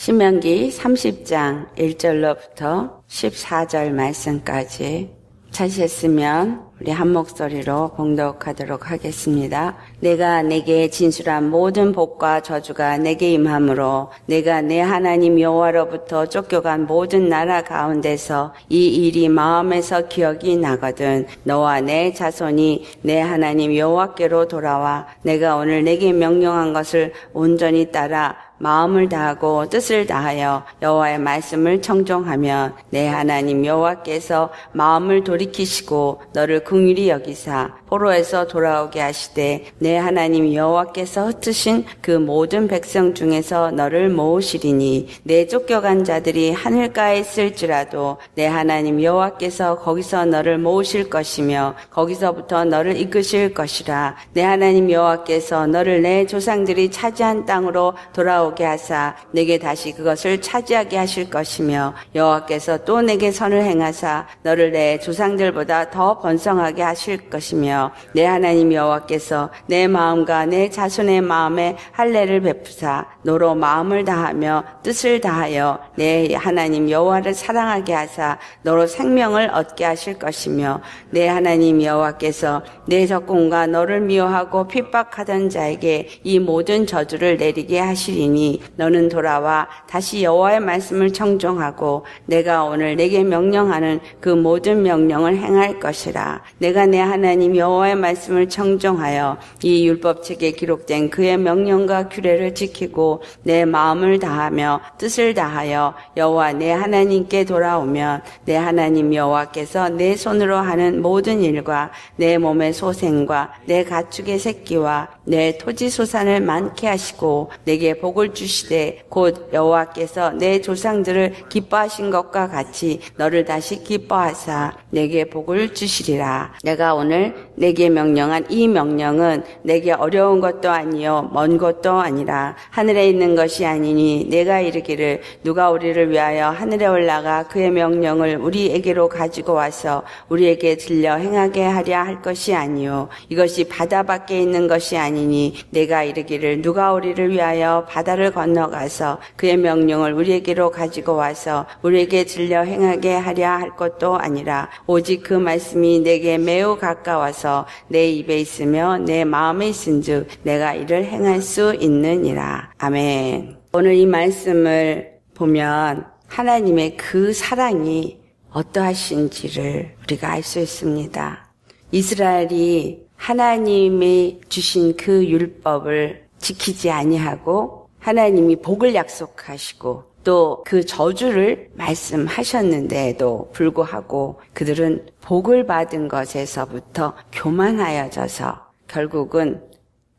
신명기 30장 1절로부터 14절 말씀까지 찾으셨으면 우리 한 목소리로 봉독하도록 하겠습니다. 내가 내게 진술한 모든 복과 저주가 내게 임함으로 내가 내 하나님 여호와로부터 쫓겨간 모든 나라 가운데서 이 일이 마음에서 기억이 나거든 너와 내 자손이 내 하나님 여호와께로 돌아와 내가 오늘 내게 명령한 것을 온전히 따라 마음을 다하고 뜻을 다하여 여호와의 말씀을 청종하면 내 하나님 여호와께서 마음을 돌이키시고 너를 긍휼히 여기사 포로에서 돌아오게 하시되 내 하나님 여호와께서 흩으신 그 모든 백성 중에서 너를 모으시리니 내 쫓겨간 자들이 하늘가에 있을지라도 내 하나님 여호와께서 거기서 너를 모으실 것이며 거기서부터 너를 이끄실 것이라. 내 하나님 여호와께서 너를 내 조상들이 차지한 땅으로 돌아오게 하사 내게 다시 그것을 차지하게 하실 것이며 여호와께서 또 내게 선을 행하사 너를 내 조상들보다 더 번성하게 하실 것이며 내 하나님 여호와께서 내 마음과 내 자손의 마음에 할례를 베푸사 너로 마음을 다하며 뜻을 다하여 내 하나님 여호와를 사랑하게 하사 너로 생명을 얻게 하실 것이며 내 하나님 여호와께서 내 적군과 너를 미워하고 핍박하던 자에게 이 모든 저주를 내리게 하시리니 너는 돌아와 다시 여호와의 말씀을 청종하고 내가 오늘 내게 명령하는 그 모든 명령을 행할 것이라. 내가 내 하나님 여호와의 말씀을 청종하여 이 율법책에 기록된 그의 명령과 규례를 지키고 내 마음을 다하며 뜻을 다하여 여호와 내 하나님께 돌아오면 내 하나님 여호와께서 내 손으로 하는 모든 일과 내 몸의 소생과 내 가축의 새끼와 내 토지 소산을 많게 하시고 내게 복을 주시되 곧 여호와께서 내 조상들을 기뻐하신 것과 같이 너를 다시 기뻐하사 내게 복을 주시리라. 내가 오늘 내게 명령한 이 명령은 내게 어려운 것도 아니요 먼 것도 아니라 하늘에 있는 것이 아니니 내가 이르기를 누가 우리를 위하여 하늘에 올라가 그의 명령을 우리에게로 가지고 와서 우리에게 들려 행하게 하랴 할 것이 아니요 이것이 바다 밖에 있는 것이 아니니 내가 이르기를 누가 우리를 위하여 바다를 건너가서 그의 명령을 우리에게로 가지고 와서 우리에게 들려 행하게 하랴 할 것도 아니라 오직 그 말씀이 내게 매우 가까워서 내 입에 있으며 내 마음에 있은즉 내가 이를 행할 수 있느니라. 아멘. 오늘 이 말씀을 보면 하나님의 그 사랑이 어떠하신지를 우리가 알 수 있습니다. 이스라엘이 하나님이 주신 그 율법을 지키지 아니하고 하나님이 복을 약속하시고 또 그 저주를 말씀하셨는데도 불구하고 그들은 복을 받은 것에서부터 교만하여져서 결국은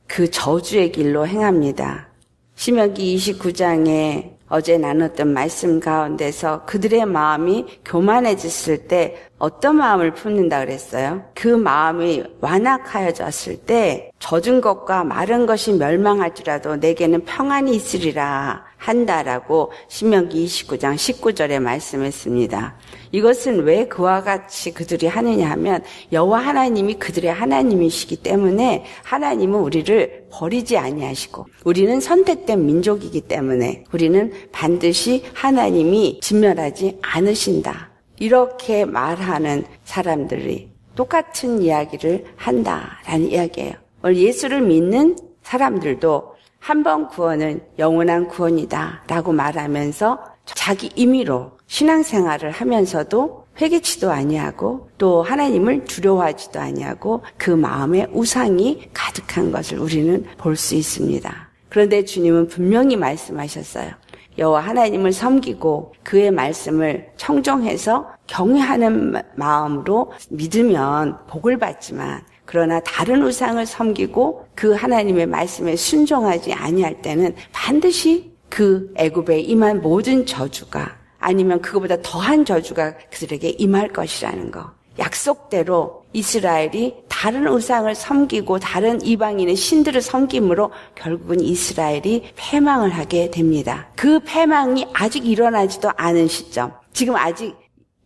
그 저주의 길로 행합니다. 신명기 29장에 어제 나눴던 말씀 가운데서 그들의 마음이 교만해졌을 때 어떤 마음을 품는다 그랬어요? 그 마음이 완악하여졌을 때 젖은 것과 마른 것이 멸망할지라도 내게는 평안이 있으리라 한다라고 신명기 29장 19절에 말씀했습니다. 이것은 왜 그와 같이 그들이 하느냐 하면 여호와 하나님이 그들의 하나님이시기 때문에 하나님은 우리를 버리지 아니하시고 우리는 선택된 민족이기 때문에 우리는 반드시 하나님이 진멸하지 않으신다. 이렇게 말하는 사람들이 똑같은 이야기를 한다라는 이야기예요. 오늘 예수를 믿는 사람들도 한 번 구원은 영원한 구원이다 라고 말하면서 자기 임의로 신앙생활을 하면서도 회개치도 아니하고 또 하나님을 두려워하지도 아니하고 그 마음에 우상이 가득한 것을 우리는 볼 수 있습니다. 그런데 주님은 분명히 말씀하셨어요. 여호와 하나님을 섬기고 그의 말씀을 청종해서 경외하는 마음으로 믿으면 복을 받지만 그러나 다른 우상을 섬기고 그 하나님의 말씀에 순종하지 아니할 때는 반드시 그 애굽에 임한 모든 저주가 아니면 그거보다 더한 저주가 그들에게 임할 것이라는 거. 약속대로 이스라엘이 다른 우상을 섬기고 다른 이방인의 신들을 섬김으로 결국은 이스라엘이 패망을 하게 됩니다. 그 패망이 아직 일어나지도 않은 시점. 지금 아직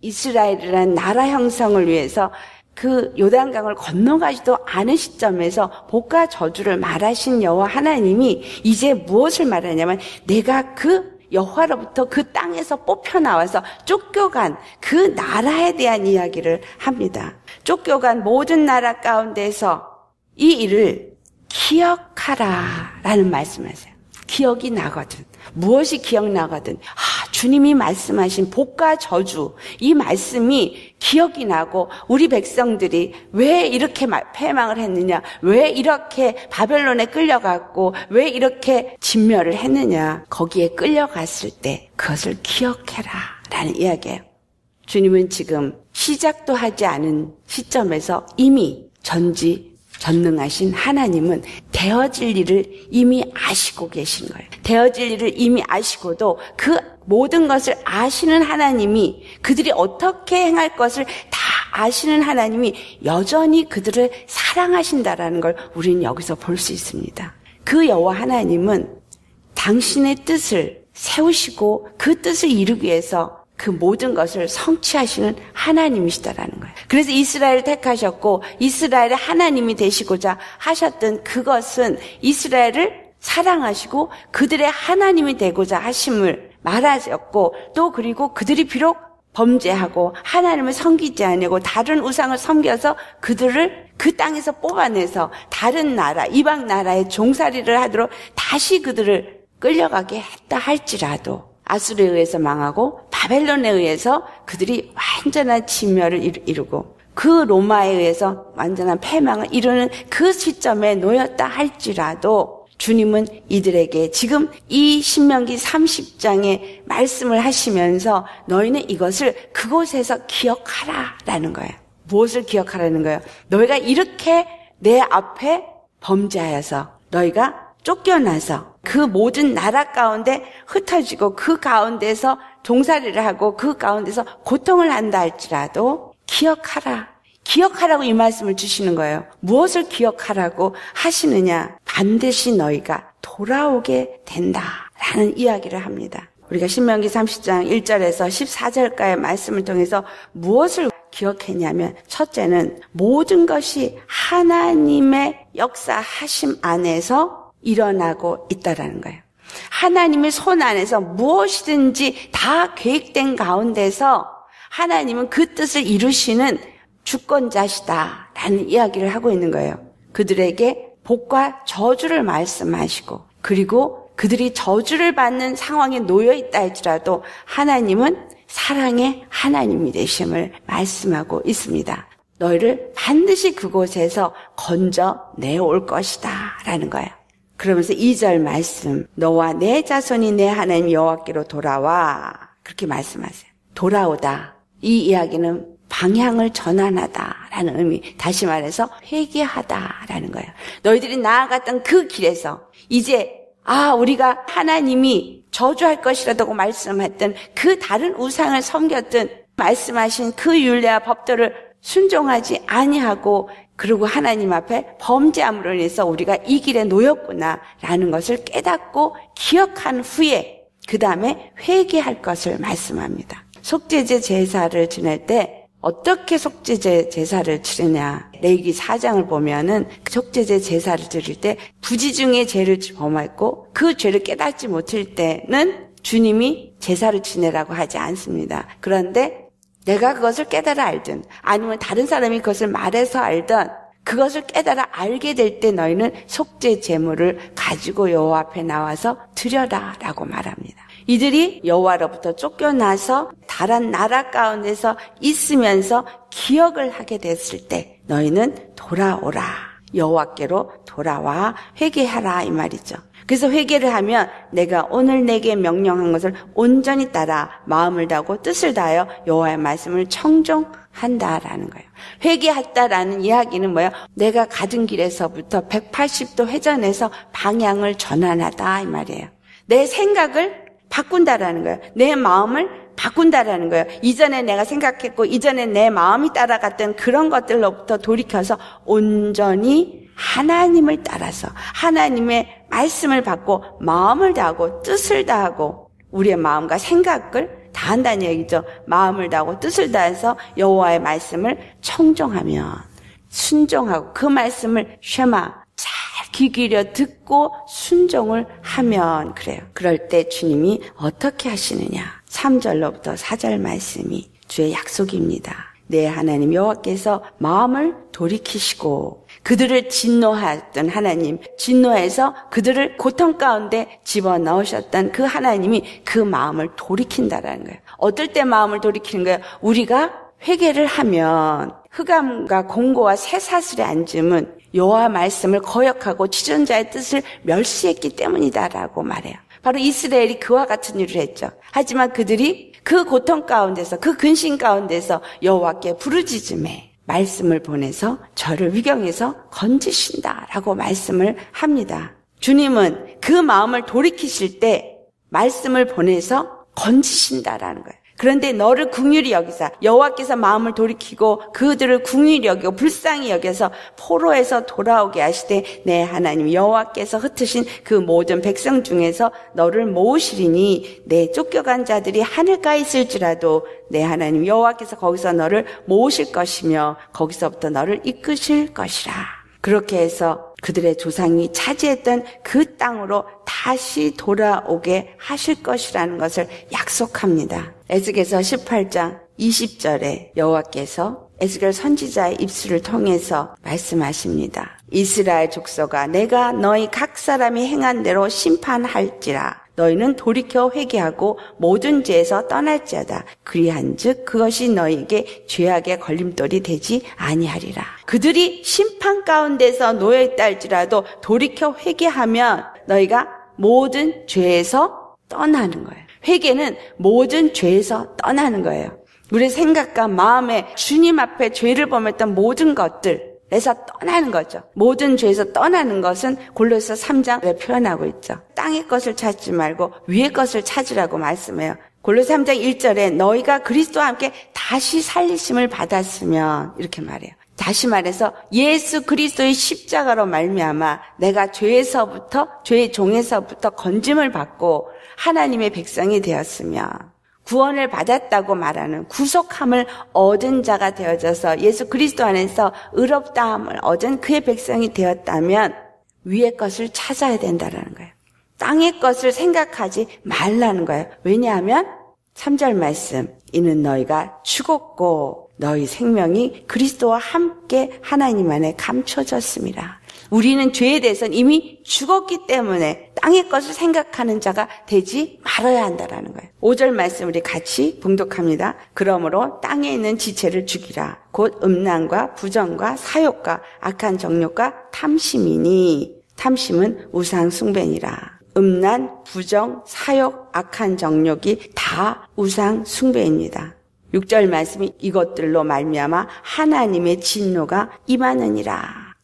이스라엘이라는 나라 형성을 위해서 그 요단강을 건너가지도 않은 시점에서 복과 저주를 말하신 여호와 하나님이 이제 무엇을 말하냐면 내가 그 여호와로부터 그 땅에서 뽑혀 나와서 쫓겨간 그 나라에 대한 이야기를 합니다. 쫓겨간 모든 나라 가운데서 이 일을 기억하라라는 말씀을 하세요. 기억이 나거든. 무엇이 기억나거든. 주님이 말씀하신 복과 저주, 이 말씀이 기억이 나고 우리 백성들이 왜 이렇게 패망을 했느냐, 왜 이렇게 바벨론에 끌려갔고 왜 이렇게 진멸을 했느냐, 거기에 끌려갔을 때 그것을 기억해라 라는 이야기예요. 주님은 지금 시작도 하지 않은 시점에서 이미 전능하신 하나님은 되어질 일을 이미 아시고 계신 거예요. 되어질 일을 이미 아시고도 그 모든 것을 아시는 하나님이, 그들이 어떻게 행할 것을 다 아시는 하나님이 여전히 그들을 사랑하신다라는 걸 우리는 여기서 볼 수 있습니다. 그 여호와 하나님은 당신의 뜻을 세우시고 그 뜻을 이루기 위해서 그 모든 것을 성취하시는 하나님이시다라는 거예요. 그래서 이스라엘을 택하셨고 이스라엘의 하나님이 되시고자 하셨던 그것은 이스라엘을 사랑하시고 그들의 하나님이 되고자 하심을 말하셨고, 또 그리고 그들이 비록 범죄하고 하나님을 섬기지 아니하고 다른 우상을 섬겨서 그들을 그 땅에서 뽑아내서 다른 나라, 이방 나라의 종살이를 하도록 다시 그들을 끌려가게 했다 할지라도 아수르에 의해서 망하고 바벨론에 의해서 그들이 완전한 진멸을 이루고 그 로마에 의해서 완전한 패망을 이루는 그 시점에 놓였다 할지라도 주님은 이들에게 지금 이 신명기 30장의 말씀을 하시면서 너희는 이것을 그곳에서 기억하라라는 거예요. 무엇을 기억하라는 거예요? 너희가 이렇게 내 앞에 범죄하여서 너희가 쫓겨나서 그 모든 나라 가운데 흩어지고 그 가운데서 종살이를 하고 그 가운데서 고통을 한다 할지라도 기억하라. 기억하라고 이 말씀을 주시는 거예요. 무엇을 기억하라고 하시느냐? 반드시 너희가 돌아오게 된다라는 이야기를 합니다. 우리가 신명기 30장 1절에서 14절까지의 말씀을 통해서 무엇을 기억했냐면, 첫째는 모든 것이 하나님의 역사하심 안에서 일어나고 있다라는 거예요. 하나님의 손 안에서 무엇이든지 다 계획된 가운데서 하나님은 그 뜻을 이루시는 주권자시다라는 이야기를 하고 있는 거예요. 그들에게 복과 저주를 말씀하시고, 그리고 그들이 저주를 받는 상황에 놓여 있다 할지라도 하나님은 사랑의 하나님이 되심을 말씀하고 있습니다. 너희를 반드시 그곳에서 건져내올 것이다 라는 거예요. 그러면서 2절 말씀, 너와 내 자손이 내 하나님 여호와께로 돌아와, 그렇게 말씀하세요. 돌아오다, 이 이야기는 방향을 전환하다라는 의미, 다시 말해서 회개하다라는 거예요. 너희들이 나아갔던 그 길에서 이제 우리가 하나님이 저주할 것이라고 말씀했던 그 다른 우상을 섬겼던 말씀하신 그 율례와 법도를 순종하지 아니하고, 그리고 하나님 앞에 범죄함으로 인해서 우리가 이 길에 놓였구나라는 것을 깨닫고 기억한 후에 그 다음에 회개할 것을 말씀합니다. 속죄제 제사를 지낼 때 어떻게 속죄제 제사를 치르냐, 레위기 4장을 보면은 속죄제 제사를 드릴 때 부지 중에 죄를 범했고 그 죄를 깨닫지 못할 때는 주님이 제사를 지내라고 하지 않습니다. 그런데 내가 그것을 깨달아 알든 아니면 다른 사람이 그것을 말해서 알든 그것을 깨달아 알게 될 때 너희는 속죄 제물을 가지고 여호와 앞에 나와서 드려라라고 말합니다. 이들이 여호와로부터 쫓겨나서 다른 나라 가운데서 있으면서 기억을 하게 됐을 때 너희는 돌아오라, 여호와께로 돌아와 회개하라 이 말이죠. 그래서 회개를 하면 내가 오늘 내게 명령한 것을 온전히 따라 마음을 다하고 뜻을 다하여 여호와의 말씀을 청종한다라는 거예요. 회개했다라는 이야기는 뭐예요? 내가 가던 길에서부터 180도 회전해서 방향을 전환하다 이 말이에요. 내 생각을 바꾼다라는 거예요. 내 마음을 바꾼다라는 거예요. 이전에 내가 생각했고 이전에 내 마음이 따라갔던 그런 것들로부터 돌이켜서 온전히 하나님을 따라서 하나님의 말씀을 받고 마음을 다하고 뜻을 다하고 우리의 마음과 생각을 다한다는 얘기죠. 마음을 다하고 뜻을 다해서 여호와의 말씀을 청종하면 순종하고 그 말씀을 쉐마 잘 귀 기울여 듣고 순종을 하면 그래요. 그럴 때 주님이 어떻게 하시느냐. 3절로부터 4절 말씀이 주의 약속입니다. 내 하나님 여호와께서 마음을 돌이키시고 그들을 진노하였던 하나님, 진노해서 그들을 고통 가운데 집어넣으셨던 그 하나님이 그 마음을 돌이킨다라는 거예요. 어떨 때 마음을 돌이키는 거예요? 우리가 회개를 하면 흑암과 공고와 쇠사슬에 앉으면 여호와 말씀을 거역하고 지존자의 뜻을 멸시했기 때문이다라고 말해요. 바로 이스라엘이 그와 같은 일을 했죠. 하지만 그들이 그 고통 가운데서 그 근심 가운데서 여호와께 부르짖음에 말씀을 보내서 저를 위경해서 건지신다라고 말씀을 합니다. 주님은 그 마음을 돌이키실 때 말씀을 보내서 건지신다라는 거예요. 그런데 너를 긍휼히 여기사 여호와께서 마음을 돌이키고 그들을 긍휼히 여기고 불쌍히 여겨서 포로에서 돌아오게 하시되 내 하나님 여호와께서 흩으신 그 모든 백성 중에서 너를 모으시리니 내 쫓겨간 자들이 하늘가에 있을지라도 내 하나님 여호와께서 거기서 너를 모으실 것이며 거기서부터 너를 이끄실 것이라. 그렇게 해서 그들의 조상이 차지했던 그 땅으로 다시 돌아오게 하실 것이라는 것을 약속합니다. 에스겔서 18장 20절에 여호와께서 에스겔 선지자의 입술을 통해서 말씀하십니다. 이스라엘 족속아 내가 너희 각 사람이 행한 대로 심판할지라. 너희는 돌이켜 회개하고 모든 죄에서 떠날지어다. 그리한즉 그것이 너희에게 죄악의 걸림돌이 되지 아니하리라. 그들이 심판 가운데서 놓여있다 할지라도 돌이켜 회개하면 너희가 모든 죄에서 떠나는 거예요. 회개는 모든 죄에서 떠나는 거예요. 우리 생각과 마음에 주님 앞에 죄를 범했던 모든 것들에서 떠나는 거죠. 모든 죄에서 떠나는 것은 골로새 3장에 표현하고 있죠. 땅의 것을 찾지 말고 위의 것을 찾으라고 말씀해요. 골로새 3장 1절에 너희가 그리스도와 함께 다시 살리심을 받았으면 이렇게 말해요. 다시 말해서 예수 그리스도의 십자가로 말미암아 내가 죄의 종에서부터 건짐을 받고 하나님의 백성이 되었으며 구원을 받았다고 말하는 구속함을 얻은 자가 되어져서 예수 그리스도 안에서 의롭다함을 얻은 그의 백성이 되었다면 위의 것을 찾아야 된다는 거예요. 땅의 것을 생각하지 말라는 거예요. 왜냐하면 3절 말씀 이는 너희가 죽었고 너희 생명이 그리스도와 함께 하나님 안에 감춰졌습니다. 우리는 죄에 대해서는 이미 죽었기 때문에 땅의 것을 생각하는 자가 되지 말아야 한다는 거예요. 5절 말씀 우리 같이 봉독합니다. 그러므로 땅에 있는 지체를 죽이라. 곧 음란과 부정과 사욕과 악한 정욕과 탐심이니 탐심은 우상 숭배니라. 음란, 부정, 사욕, 악한 정욕이 다 우상 숭배입니다. 6절 말씀이 이것들로 말미암아 하나님의 진노가 임하느니라.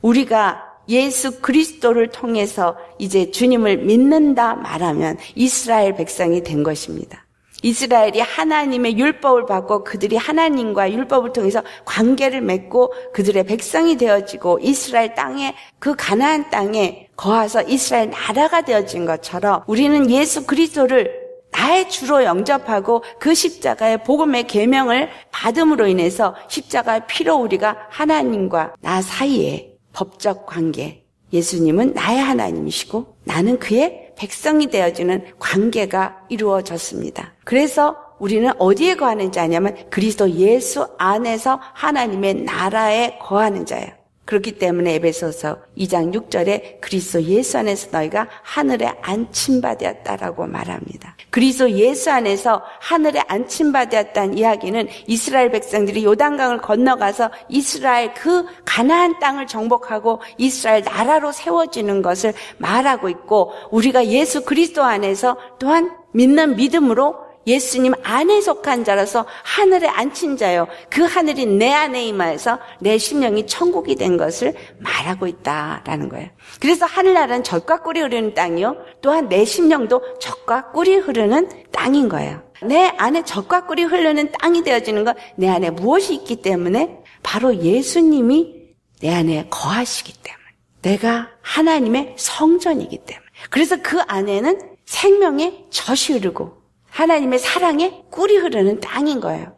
우리가 예수 그리스도를 통해서 이제 주님을 믿는다 말하면 이스라엘 백성이 된 것입니다. 이스라엘이 하나님의 율법을 받고 그들이 하나님과 율법을 통해서 관계를 맺고 그들의 백성이 되어지고 이스라엘 땅에 그 가나안 땅에 거하서 이스라엘 나라가 되어진 것처럼 우리는 예수 그리스도를 나의 주로 영접하고 그 십자가의 복음의 계명을 받음으로 인해서 십자가의 피로 우리가 하나님과 나 사이에 법적 관계, 예수님은 나의 하나님이시고 나는 그의 백성이 되어지는 관계가 이루어졌습니다. 그래서 우리는 어디에 거하는 자냐면 그리스도 예수 안에서 하나님의 나라에 거하는 자예요. 그렇기 때문에 에베소서 2장 6절에 그리스도 예수 안에서 너희가 하늘에 안침받았다라고 말합니다. 그리스도 예수 안에서 하늘에 안침받았다는 이야기는 이스라엘 백성들이 요단강을 건너가서 이스라엘 그 가나안 땅을 정복하고 이스라엘 나라로 세워지는 것을 말하고 있고 우리가 예수 그리스도 안에서 또한 믿는 믿음으로 예수님 안에 속한 자라서 하늘에 앉힌 자요. 그 하늘이 내 안에 임하여서 내 심령이 천국이 된 것을 말하고 있다라는 거예요. 그래서 하늘나라는 젖과 꿀이 흐르는 땅이요. 또한 내 심령도 젖과 꿀이 흐르는 땅인 거예요. 내 안에 젖과 꿀이 흐르는 땅이 되어지는 건 내 안에 무엇이 있기 때문에? 바로 예수님이 내 안에 거하시기 때문에. 내가 하나님의 성전이기 때문에. 그래서 그 안에는 생명의 젖이 흐르고 하나님의 사랑에 꿀이 흐르는 땅인 거예요.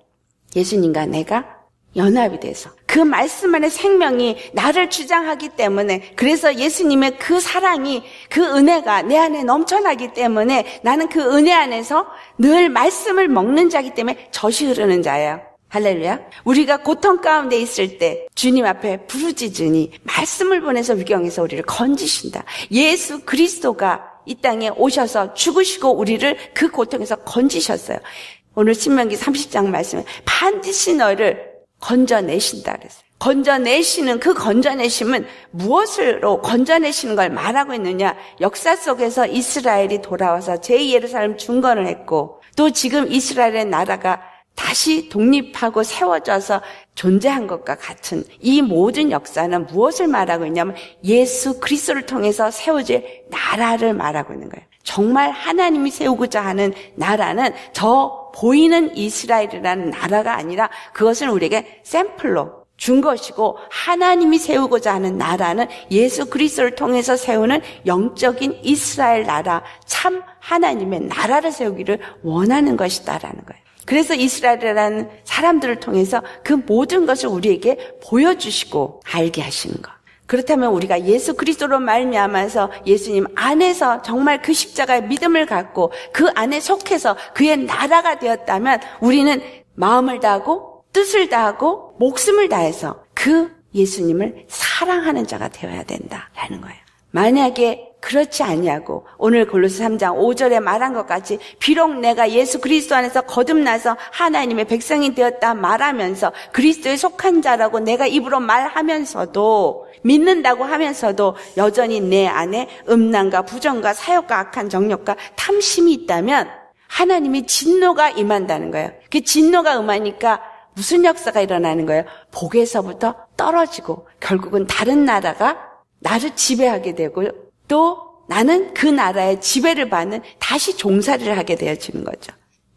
예수님과 내가 연합이 돼서 그 그 말씀 안에 생명이 나를 주장하기 때문에, 그래서 예수님의 그 사랑이, 그 은혜가 내 안에 넘쳐나기 때문에 나는 그 은혜 안에서 늘 말씀을 먹는 자이기 때문에 젖이 흐르는 자예요. 할렐루야. 우리가 고통 가운데 있을 때 주님 앞에 부르짖으니 말씀을 보내서 위경에서 우리를 건지신다. 예수 그리스도가 이 땅에 오셔서 죽으시고 우리를 그 고통에서 건지셨어요. 오늘 신명기 30장 말씀에 반드시 너를 건져내신다 그랬어요. 건져내시는 그 건져내심은 무엇으로 건져내시는 걸 말하고 있느냐? 역사 속에서 이스라엘이 돌아와서 제2예루살렘 중건을 했고, 또 지금 이스라엘의 나라가 다시 독립하고 세워져서 존재한 것과 같은 이 모든 역사는 무엇을 말하고 있냐면 예수 그리스도를 통해서 세워질 나라를 말하고 있는 거예요. 정말 하나님이 세우고자 하는 나라는 저 보이는 이스라엘이라는 나라가 아니라 그것은 우리에게 샘플로 준 것이고, 하나님이 세우고자 하는 나라는 예수 그리스도를 통해서 세우는 영적인 이스라엘 나라, 참 하나님의 나라를 세우기를 원하는 것이다라는 거예요. 그래서 이스라엘이라는 사람들을 통해서 그 모든 것을 우리에게 보여주시고 알게 하시는 것. 그렇다면 우리가 예수 그리스도로 말미암아서 예수님 안에서 정말 그 십자가의 믿음을 갖고 그 안에 속해서 그의 나라가 되었다면 우리는 마음을 다하고 뜻을 다하고 목숨을 다해서 그 예수님을 사랑하는 자가 되어야 된다라는 거예요. 만약에 그렇지 아니하고 오늘 골로새 3장 5절에 말한 것 같이 비록 내가 예수 그리스도 안에서 거듭나서 하나님의 백성이 되었다 말하면서 그리스도에 속한 자라고 내가 입으로 말하면서도, 믿는다고 하면서도 여전히 내 안에 음란과 부정과 사욕과 악한 정욕과 탐심이 있다면 하나님의 진노가 임한다는 거예요. 그 진노가 임하니까 무슨 역사가 일어나는 거예요? 복에서부터 떨어지고 결국은 다른 나라가 나를 지배하게 되고, 또 나는 그 나라의 지배를 받는 다시 종살이를 하게 되어지는 거죠.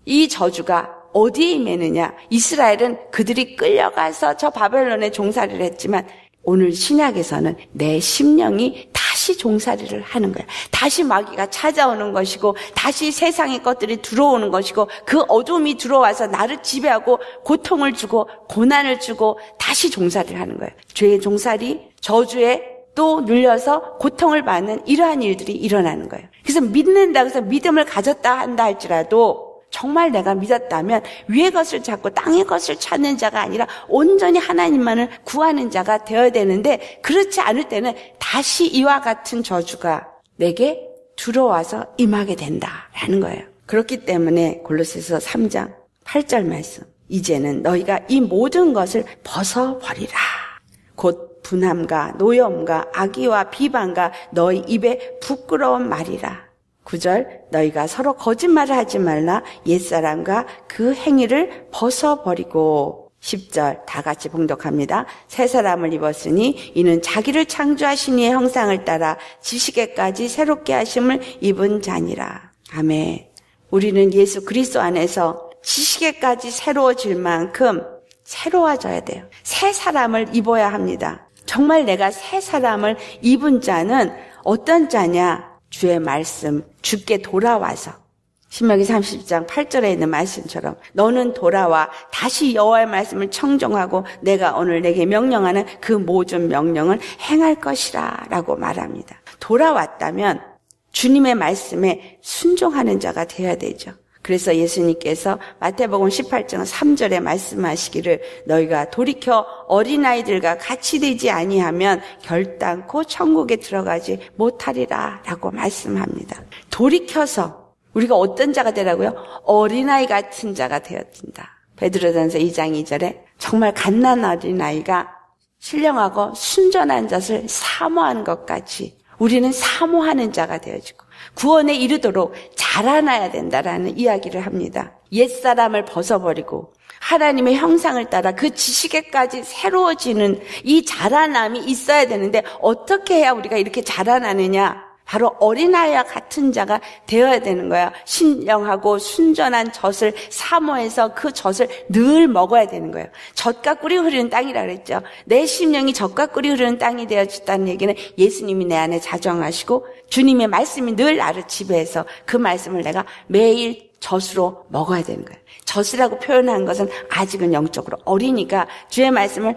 이 저주가 어디에 임했느냐? 이스라엘은 그들이 끌려가서 저 바벨론에 종살이를 했지만 오늘 신약에서는 내 심령이 다시 종살이를 하는 거야. 다시 마귀가 찾아오는 것이고, 다시 세상의 것들이 들어오는 것이고, 그 어둠이 들어와서 나를 지배하고 고통을 주고 고난을 주고 다시 종살이를 하는 거예요. 죄의 종살이, 저주에 또 눌려서 고통을 받는 이러한 일들이 일어나는 거예요. 그래서 믿는다고 해서 믿음을 가졌다 한다 할지라도 정말 내가 믿었다면 위의 것을 찾고 땅의 것을 찾는 자가 아니라 온전히 하나님만을 구하는 자가 되어야 되는데, 그렇지 않을 때는 다시 이와 같은 저주가 내게 들어와서 임하게 된다라는 거예요. 그렇기 때문에 골로새서 3장 8절 말씀, 이제는 너희가 이 모든 것을 벗어버리라. 곧 분함과 노여움과 악의와 비방과 너희 입에 부끄러운 말이라. 9절, 너희가 서로 거짓말을 하지 말라. 옛사람과 그 행위를 벗어버리고. 10절, 다 같이 봉독합니다. 새 사람을 입었으니 이는 자기를 창조하신 이의 형상을 따라 지식에까지 새롭게 하심을 입은 자니라. 아멘. 우리는 예수 그리스도 안에서 지식에까지 새로워질 만큼 새로워져야 돼요. 새 사람을 입어야 합니다. 정말 내가 새 사람을 입은 자는 어떤 자냐? 주의 말씀, 주께 돌아와서 신명기 30장 8절에 있는 말씀처럼 너는 돌아와 다시 여호와의 말씀을 청종하고 내가 오늘 내게 명령하는 그 모든 명령을 행할 것이라 라고 말합니다. 돌아왔다면 주님의 말씀에 순종하는 자가 되어야 되죠. 그래서 예수님께서 마태복음 18장 3절에 말씀하시기를 너희가 돌이켜 어린아이들과 같이 되지 아니하면 결단코 천국에 들어가지 못하리라 라고 말씀합니다. 돌이켜서 우리가 어떤 자가 되라고요? 어린아이 같은 자가 되어진다. 베드로전서 2장 2절에 정말 갓난 어린아이가 신령하고 순전한 젖을 사모하는 것 같이 우리는 사모하는 자가 되어지고 구원에 이르도록 자라나야 된다라는 이야기를 합니다. 옛사람을 벗어버리고 하나님의 형상을 따라 그 지식에까지 새로워지는 이 자라남이 있어야 되는데 어떻게 해야 우리가 이렇게 자라나느냐? 바로 어린아이와 같은 자가 되어야 되는 거야. 신령하고 순전한 젖을 사모해서 그 젖을 늘 먹어야 되는 거예요. 젖과 꿀이 흐르는 땅이라 그랬죠. 내 심령이 젖과 꿀이 흐르는 땅이 되어졌다는 얘기는 예수님이 내 안에 자정하시고 주님의 말씀이 늘 나를 지배해서 그 말씀을 내가 매일 젖으로 먹어야 되는 거예요. 젖이라고 표현한 것은 아직은 영적으로 어리니까 주의 말씀을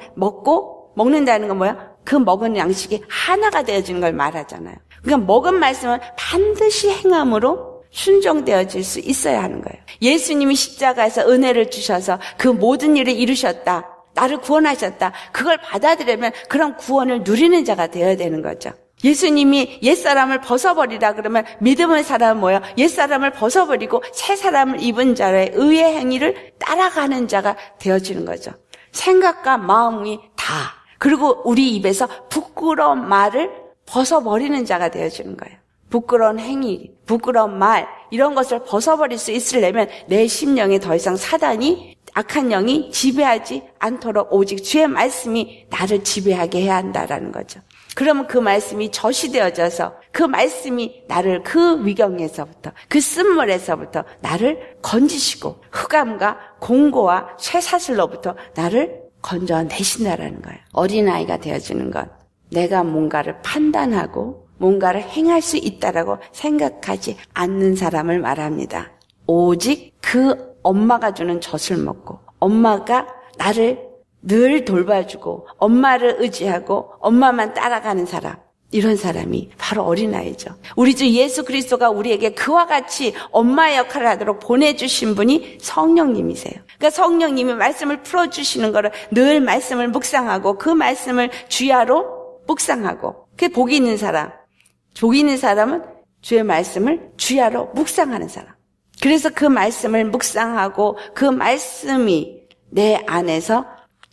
먹는다는 건 뭐야? 그 먹은 양식이 하나가 되어지는 걸 말하잖아요. 그러니까 먹은 말씀은 반드시 행함으로 순종되어질 수 있어야 하는 거예요. 예수님이 십자가에서 은혜를 주셔서 그 모든 일을 이루셨다. 나를 구원하셨다. 그걸 받아들이면 그런 구원을 누리는 자가 되어야 되는 거죠. 예수님이 옛사람을 벗어버리라 그러면 믿음의 사람은 뭐예요? 옛사람을 벗어버리고 새 사람을 입은 자의 의의 행위를 따라가는 자가 되어지는 거죠. 생각과 마음이 다. 그리고 우리 입에서 부끄러운 말을 벗어버리는 자가 되어지는 거예요. 부끄러운 행위, 부끄러운 말 이런 것을 벗어버릴 수 있으려면 내 심령에 더 이상 사단이 악한 영이 지배하지 않도록 오직 주의 말씀이 나를 지배하게 해야 한다라는 거죠. 그러면 그 말씀이 젖이 되어져서 그 말씀이 나를 그 위경에서부터 그 쓴물에서부터 나를 건지시고 흑암과 공고와 쇠사슬로부터 나를 건져내신다라는 거예요. 어린아이가 되어지는 것, 내가 뭔가를 판단하고 뭔가를 행할 수 있다라고 생각하지 않는 사람을 말합니다. 오직 그 엄마가 주는 젖을 먹고 엄마가 나를 늘 돌봐주고 엄마를 의지하고 엄마만 따라가는 사람, 이런 사람이 바로 어린아이죠. 우리 주 예수 그리스도가 우리에게 그와 같이 엄마의 역할을 하도록 보내주신 분이 성령님이세요. 그러니까 성령님이 말씀을 풀어주시는 거를 늘 말씀을 묵상하고 그 말씀을 주야로 묵상하고, 그게 복이 있는 사람. 복이 있는 사람은 주의 말씀을 주야로 묵상하는 사람. 그래서 그 말씀을 묵상하고 그 말씀이 내 안에서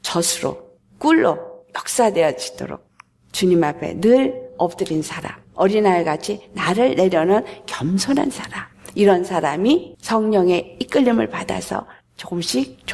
젖으로, 꿀로 역사되어지도록 주님 앞에 늘 엎드린 사람, 어린아이같이 나를 내려는 겸손한 사람, 이런 사람이 성령의 이끌림을 받아서 조금씩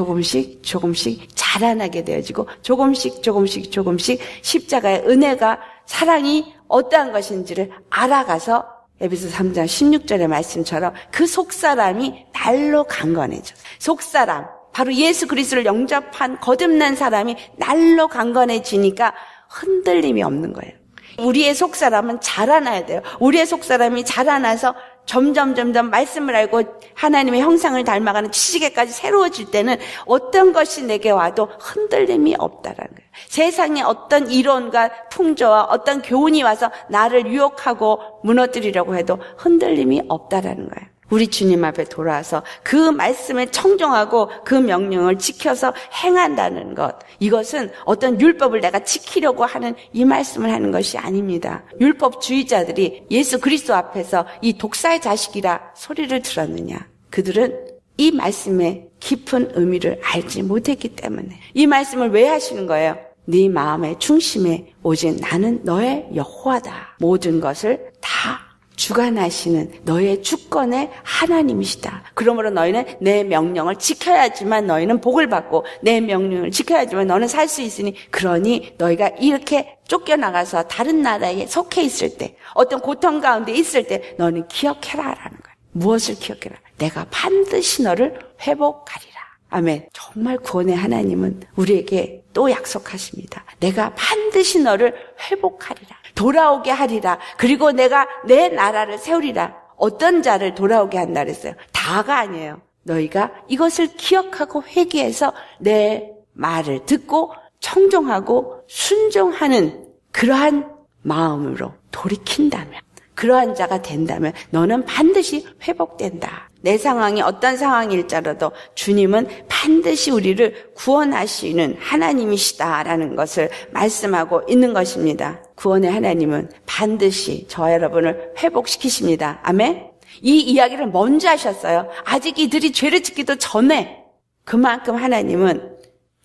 자라나게 되어지고 조금씩 십자가의 은혜가, 사랑이 어떠한 것인지를 알아가서 에베소 3장 16절의 말씀처럼 그 속사람이 날로 강건해져. 속사람, 바로 예수 그리스도를 영접한 거듭난 사람이 날로 강건해지니까 흔들림이 없는 거예요. 우리의 속사람은 자라나야 돼요. 우리의 속사람이 자라나서 점점 말씀을 알고 하나님의 형상을 닮아가는 지식에까지 새로워질 때는 어떤 것이 내게 와도 흔들림이 없다라는 거예요. 세상에 어떤 이론과 풍조와 어떤 교훈이 와서 나를 유혹하고 무너뜨리려고 해도 흔들림이 없다라는 거예요. 우리 주님 앞에 돌아와서 그 말씀에 청종하고 그 명령을 지켜서 행한다는 것, 이것은 어떤 율법을 내가 지키려고 하는 이 말씀을 하는 것이 아닙니다. 율법주의자들이 예수 그리스도 앞에서 이 독사의 자식이라 소리를 들었느냐? 그들은 이 말씀의 깊은 의미를 알지 못했기 때문에. 이 말씀을 왜 하시는 거예요? 네 마음의 중심에 오직 나는 너의 여호와다. 모든 것을 다 주관하시는 너의 주권의 하나님이시다. 그러므로 너희는 내 명령을 지켜야지만 너희는 복을 받고 내 명령을 지켜야지만 너는 살 수 있으니, 그러니 너희가 이렇게 쫓겨나가서 다른 나라에 속해 있을 때, 어떤 고통 가운데 있을 때 너는 기억해라라는 거예요. 무엇을 기억해라? 내가 반드시 너를 회복하리라. 아멘. 정말 구원의 하나님은 우리에게 또 약속하십니다. 내가 반드시 너를 회복하리라. 돌아오게 하리라. 그리고 내가 내 나라를 세우리라. 어떤 자를 돌아오게 한다 그랬어요? 다가 아니에요. 너희가 이것을 기억하고 회개해서 내 말을 듣고 청종하고 순종하는 그러한 마음으로 돌이킨다면, 그러한 자가 된다면 너는 반드시 회복된다. 내 상황이 어떤 상황일지라도 주님은 반드시 우리를 구원하시는 하나님이시다라는 것을 말씀하고 있는 것입니다. 구원의 하나님은 반드시 저와 여러분을 회복시키십니다. 아멘. 이 이야기를 먼저 하셨어요. 아직 이들이 죄를 짓기도 전에 그만큼 하나님은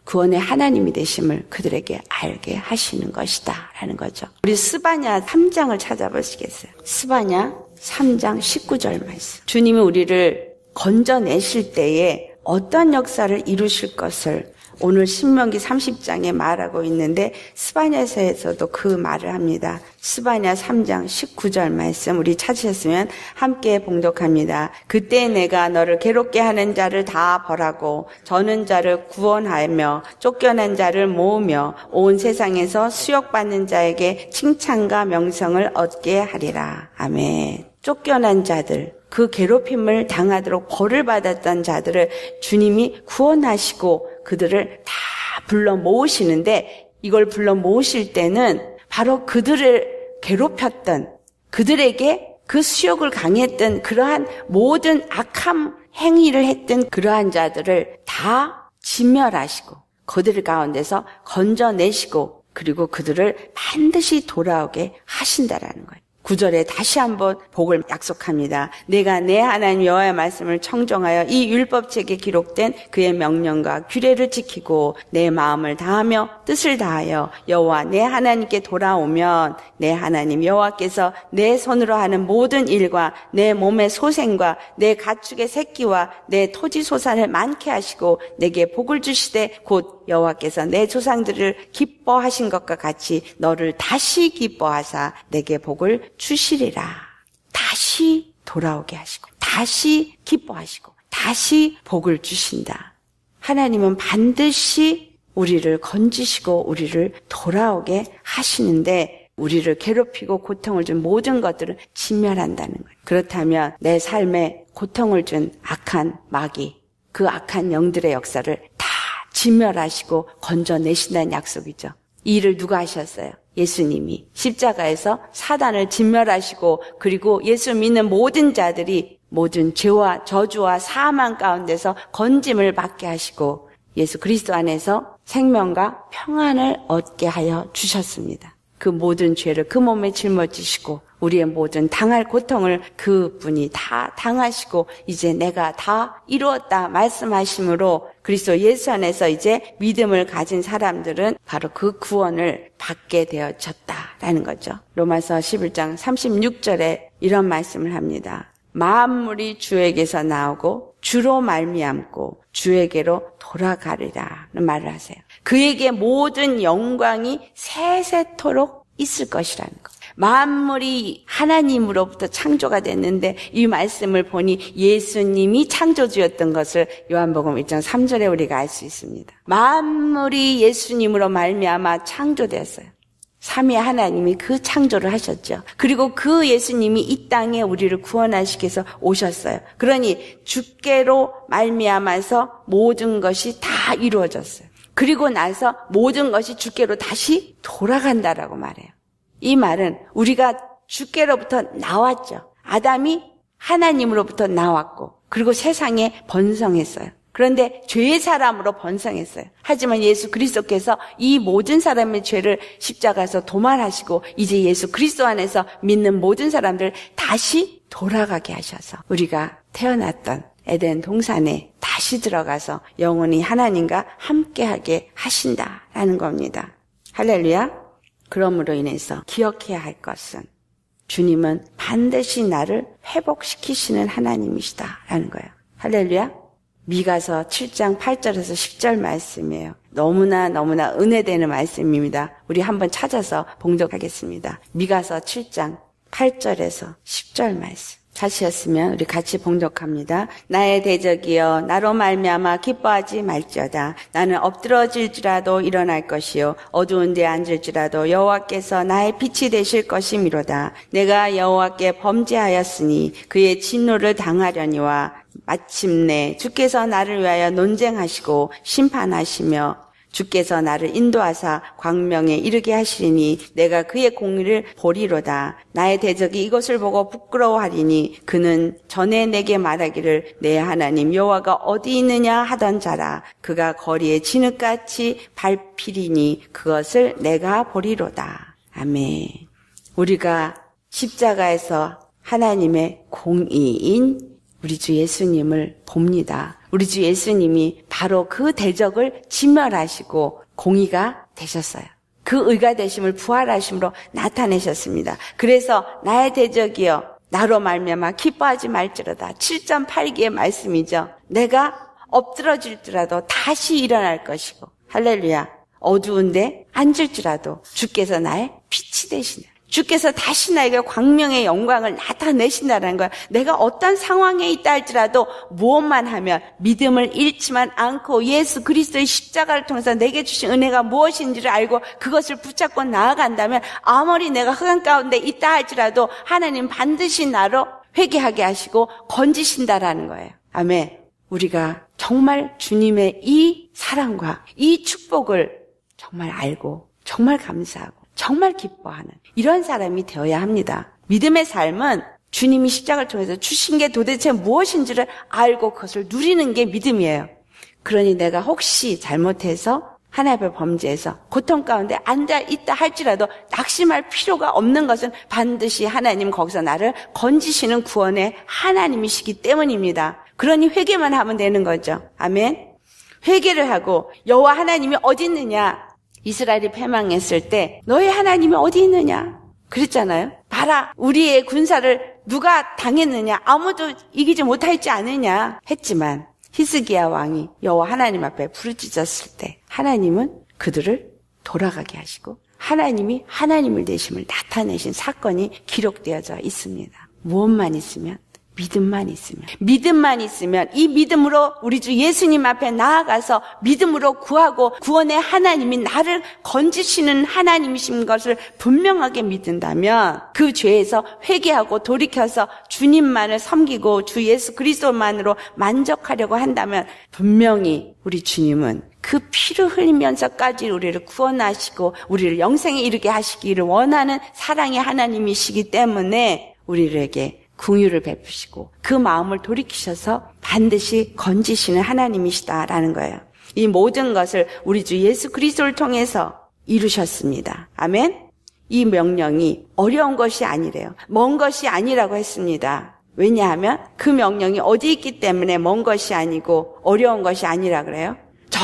구원의 하나님이 되심을 그들에게 알게 하시는 것이다 라는 거죠. 우리 스바냐 3장을 찾아보시겠어요? 스바냐 3장 19절 말씀. 주님이 우리를 건져내실 때에 어떤 역사를 이루실 것을 오늘 신명기 30장에 말하고 있는데 스바냐서에서도 그 말을 합니다. 스바냐 3장 19절 말씀 우리 찾으셨으면 함께 봉독합니다. 그때 내가 너를 괴롭게 하는 자를 다 벌하고 저는 자를 구원하며 쫓겨난 자를 모으며 온 세상에서 수욕받는 자에게 칭찬과 명성을 얻게 하리라. 아멘. 쫓겨난 자들, 그 괴롭힘을 당하도록 벌을 받았던 자들을 주님이 구원하시고 그들을 다 불러 모으시는데, 이걸 불러 모으실 때는 바로 그들을 괴롭혔던, 그들에게 그 수욕을 강했던 그러한 모든 악한 행위를 했던 그러한 자들을 다 진멸하시고 그들 가운데서 건져내시고, 그리고 그들을 반드시 돌아오게 하신다라는 거예요. 9절에 다시 한번 복을 약속합니다. 내가 내 하나님 여호와의 말씀을 청종하여 이 율법책에 기록된 그의 명령과 규례를 지키고 내 마음을 다하며 뜻을 다하여 여호와 내 하나님께 돌아오면 내 하나님 여호와께서 내 손으로 하는 모든 일과 내 몸의 소생과 내 가축의 새끼와 내 토지 소산을 많게 하시고 내게 복을 주시되 곧 여호와께서 내 조상들을 기뻐하신 것과 같이 너를 다시 기뻐하사 내게 복을 주시리라. 다시 돌아오게 하시고 다시 기뻐하시고 다시 복을 주신다. 하나님은 반드시 우리를 건지시고 우리를 돌아오게 하시는데, 우리를 괴롭히고 고통을 준 모든 것들을 진멸한다는 거예요. 그렇다면 내 삶에 고통을 준 악한 마귀, 그 악한 영들의 역사를 다 진멸하시고 건져내신다는 약속이죠. 이 일을 누가 하셨어요? 예수님이 십자가에서 사단을 진멸하시고, 그리고 예수 믿는 모든 자들이 모든 죄와 저주와 사망 가운데서 건짐을 받게 하시고 예수 그리스도 안에서 생명과 평안을 얻게 하여 주셨습니다. 그 모든 죄를 그 몸에 짊어지시고 우리의 모든 당할 고통을 그분이 다 당하시고 이제 내가 다 이루었다 말씀하심으로 그리스도 예수 안에서 이제 믿음을 가진 사람들은 바로 그 구원을 받게 되어졌다라는 거죠. 로마서 11장 36절에 이런 말씀을 합니다. 만물이 주에게서 나오고 주로 말미암고 주에게로 돌아가리라는 말을 하세요. 그에게 모든 영광이 세세토록 있을 것이라는 것. 만물이 하나님으로부터 창조가 됐는데 이 말씀을 보니 예수님이 창조주였던 것을 요한복음 1장 3절에 우리가 알 수 있습니다. 만물이 예수님으로 말미암아 창조되었어요. 삼위 하나님이 그 창조를 하셨죠. 그리고 그 예수님이 이 땅에 우리를 구원하시기 위해서 오셨어요. 그러니 주께로 말미암아서 모든 것이 다 이루어졌어요. 그리고 나서 모든 것이 주께로 다시 돌아간다라고 말해요. 이 말은 우리가 주께로부터 나왔죠. 아담이 하나님으로부터 나왔고 그리고 세상에 번성했어요. 그런데 죄의 사람으로 번성했어요. 하지만 예수 그리스도께서 이 모든 사람의 죄를 십자가에서 도말하시고 이제 예수 그리스도 안에서 믿는 모든 사람들 다시 돌아가게 하셔서 우리가 태어났던 에덴 동산에 다시 들어가서 영원히 하나님과 함께하게 하신다라는 겁니다. 할렐루야. 그러므로 인해서 기억해야 할 것은 주님은 반드시 나를 회복시키시는 하나님이시다라는 거예요. 할렐루야. 미가서 7장 8절에서 10절 말씀이에요. 너무나 은혜되는 말씀입니다. 우리 한번 찾아서 봉독하겠습니다. 미가서 7장 8절에서 10절 말씀. 같이였으면 우리 같이 봉독합니다. 나의 대적이여 나로 말미암아 기뻐하지 말지어다. 나는 엎드러질지라도 일어날 것이요 어두운 데 앉을지라도 여호와께서 나의 빛이 되실 것이미로다. 내가 여호와께 범죄하였으니 그의 진노를 당하려니와 마침내 주께서 나를 위하여 논쟁하시고 심판하시며 주께서 나를 인도하사 광명에 이르게 하시리니 내가 그의 공의를 보리로다. 나의 대적이 이것을 보고 부끄러워하리니 그는 전에 내게 말하기를 내 하나님 여호와가 어디 있느냐 하던 자라. 그가 거리에 진흙같이 밟히리니 그것을 내가 보리로다. 아멘. 우리가 십자가에서 하나님의 공의인 우리 주 예수님을 봅니다. 우리 주 예수님이 바로 그 대적을 진멸하시고 공의가 되셨어요. 그 의가 되심을 부활하심으로 나타내셨습니다. 그래서 나의 대적이여 나로 말미암아 기뻐하지 말지로다. 7.8기의 말씀이죠. 내가 엎드러질지라도 다시 일어날 것이고 할렐루야. 어두운데 앉을지라도 주께서 나의 빛이 되시네. 주께서 다시 나에게 광명의 영광을 나타내신다는 거야. 내가 어떤 상황에 있다 할지라도 무엇만 하면 믿음을 잃지만 않고 예수 그리스도의 십자가를 통해서 내게 주신 은혜가 무엇인지를 알고 그것을 붙잡고 나아간다면 아무리 내가 흑암 가운데 있다 할지라도 하나님 반드시 나로 회개하게 하시고 건지신다라는 거예요. 아멘. 우리가 정말 주님의 이 사랑과 이 축복을 정말 알고 정말 감사하고 정말 기뻐하는 이런 사람이 되어야 합니다. 믿음의 삶은 주님이 십자가를 통해서 주신 게 도대체 무엇인지를 알고 그것을 누리는 게 믿음이에요. 그러니 내가 혹시 잘못해서 하나님 앞에 범죄해서 고통 가운데 앉아있다 할지라도 낙심할 필요가 없는 것은 반드시 하나님 거기서 나를 건지시는 구원의 하나님이시기 때문입니다. 그러니 회개만 하면 되는 거죠. 아멘. 회개를 하고 여호와 하나님이 어디 있느냐? 이스라엘이 패망했을 때 너희 하나님이 어디 있느냐? 그랬잖아요. 봐라, 우리의 군사를 누가 당했느냐? 아무도 이기지 못하지 않느냐? 했지만 히스기야 왕이 여호와 하나님 앞에 부르짖었을 때 하나님은 그들을 돌아가게 하시고 하나님이 하나님을 되심을 나타내신 사건이 기록되어져 있습니다. 무엇만 있으면? 믿음만 있으면 이 믿음으로 우리 주 예수님 앞에 나아가서 믿음으로 구하고 구원의 하나님이 나를 건지시는 하나님이신 것을 분명하게 믿는다면 그 죄에서 회개하고 돌이켜서 주님만을 섬기고 주 예수 그리스도만으로 만족하려고 한다면 분명히 우리 주님은 그 피를 흘리면서까지 우리를 구원하시고 우리를 영생에 이르게 하시기를 원하는 사랑의 하나님이시기 때문에 우리에게 긍휼을 베푸시고 그 마음을 돌이키셔서 반드시 건지시는 하나님이시다라는 거예요. 이 모든 것을 우리 주 예수 그리스도를 통해서 이루셨습니다. 아멘. 이 명령이 어려운 것이 아니래요. 먼 것이 아니라고 했습니다. 왜냐하면 그 명령이 어디 있기 때문에 먼 것이 아니고 어려운 것이 아니라 그래요. 저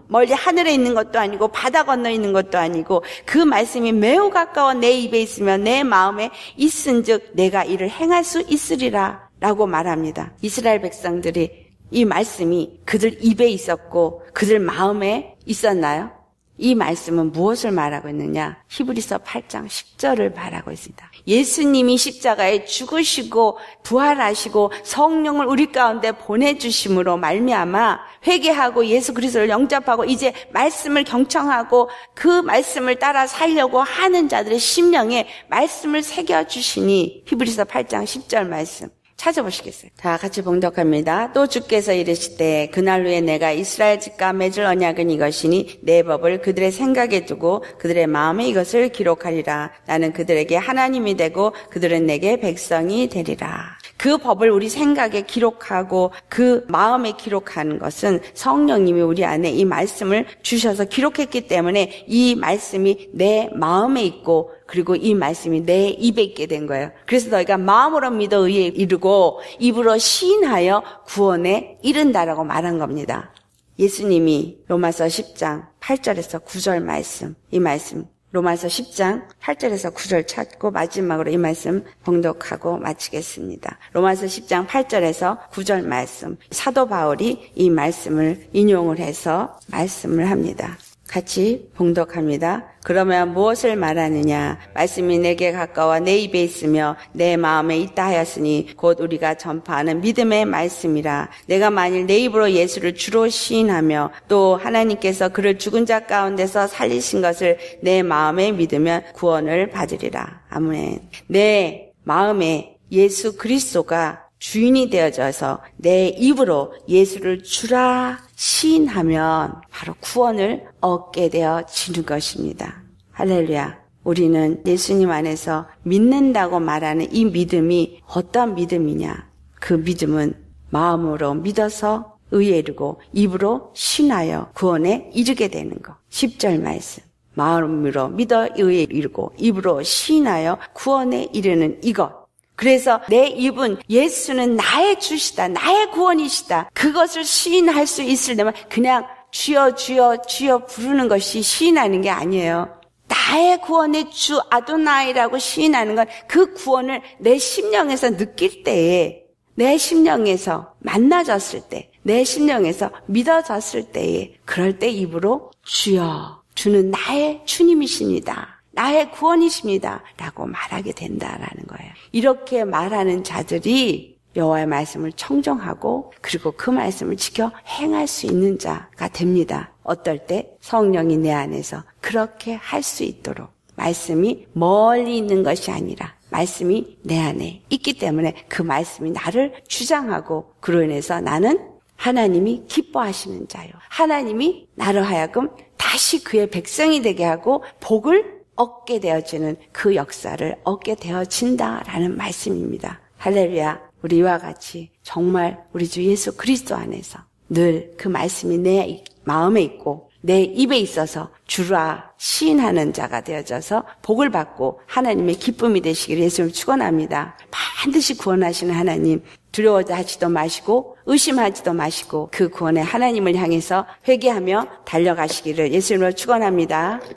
멀리 하늘에 있는 것도 아니고 바다 건너 있는 것도 아니고 그 말씀이 매우 가까워 내 입에 있으면 내 마음에 있은즉 내가 이를 행할 수 있으리라 라고 말합니다. 이스라엘 백성들이 이 말씀이 그들 입에 있었고 그들 마음에 있었나요? 이 말씀은 무엇을 말하고 있느냐? 히브리서 8장 10절을 말하고 있습니다. 예수님이 십자가에 죽으시고 부활하시고 성령을 우리 가운데 보내주심으로 말미암아 회개하고 예수 그리스도를 영접하고 이제 말씀을 경청하고 그 말씀을 따라 살려고 하는 자들의 심령에 말씀을 새겨주시니 히브리서 8장 10절 말씀 찾아보시겠어요? 다 같이 봉독합니다. 또 주께서 이르시되 그날 후에 내가 이스라엘 집과 맺을 언약은 이것이니 내 법을 그들의 생각에 두고 그들의 마음에 이것을 기록하리라. 나는 그들에게 하나님이 되고 그들은 내게 백성이 되리라. 그 법을 우리 생각에 기록하고 그 마음에 기록하는 것은 성령님이 우리 안에 이 말씀을 주셔서 기록했기 때문에 이 말씀이 내 마음에 있고 그리고 이 말씀이 내 입에 있게 된 거예요. 그래서 너희가 마음으로 믿어 의에 이르고 입으로 시인하여 구원에 이른다라고 말한 겁니다. 예수님이 로마서 10장 8절에서 9절 말씀, 이 말씀 로마서 10장 8절에서 9절 찾고 마지막으로 이 말씀 봉독하고 마치겠습니다. 로마서 10장 8절에서 9절 말씀, 사도 바울이 이 말씀을 인용을 해서 말씀을 합니다. 같이 봉독합니다. 그러면 무엇을 말하느냐? 말씀이 내게 가까워 내 입에 있으며 내 마음에 있다 하였으니 곧 우리가 전파하는 믿음의 말씀이라. 내가 만일 내 입으로 예수를 주로 시인하며 또 하나님께서 그를 죽은 자 가운데서 살리신 것을 내 마음에 믿으면 구원을 받으리라. 아멘. 내 마음에 예수 그리스도가 주인이 되어져서 내 입으로 예수를 주라 시인하면 바로 구원을 얻게 되어지는 것입니다. 할렐루야. 우리는 예수님 안에서 믿는다고 말하는 이 믿음이 어떤 믿음이냐? 그 믿음은 마음으로 믿어서 의에 이르고 입으로 신하여 구원에 이르게 되는 것. 10절 말씀. 마음으로 믿어 의에 이르고 입으로 신하여 구원에 이르는 이것. 그래서 내 입은 예수는 나의 주시다, 나의 구원이시다. 그것을 시인할 수 있으려면 그냥 주여 주여 주여 부르는 것이 시인하는 게 아니에요. 나의 구원의 주 아도나이라고 시인하는 건 그 구원을 내 심령에서 느낄 때에, 내 심령에서 만나졌을 때, 내 심령에서 믿어졌을 때에, 그럴 때 입으로 주여, 주는 나의 주님이십니다. 나의 구원이십니다. 라고 말하게 된다라는 거예요. 이렇게 말하는 자들이 여호와의 말씀을 청정하고 그리고 그 말씀을 지켜 행할 수 있는 자가 됩니다. 어떨 때? 성령이 내 안에서 그렇게 할 수 있도록 말씀이 멀리 있는 것이 아니라 말씀이 내 안에 있기 때문에 그 말씀이 나를 주장하고 그로 인해서 나는 하나님이 기뻐하시는 자요. 하나님이 나로 하여금 다시 그의 백성이 되게 하고 복을 얻게 되어지는 그 역사를 얻게 되어진다라는 말씀입니다. 할렐루야. 우리와 같이 정말 우리 주 예수 그리스도 안에서 늘 그 말씀이 내 마음에 있고 내 입에 있어서 주라 시인하는 자가 되어져서 복을 받고 하나님의 기쁨이 되시기를 예수님을 축원합니다. 반드시 구원하시는 하나님 두려워하지도 마시고 의심하지도 마시고 그 구원의 하나님을 향해서 회개하며 달려가시기를 예수님으로 축원합니다.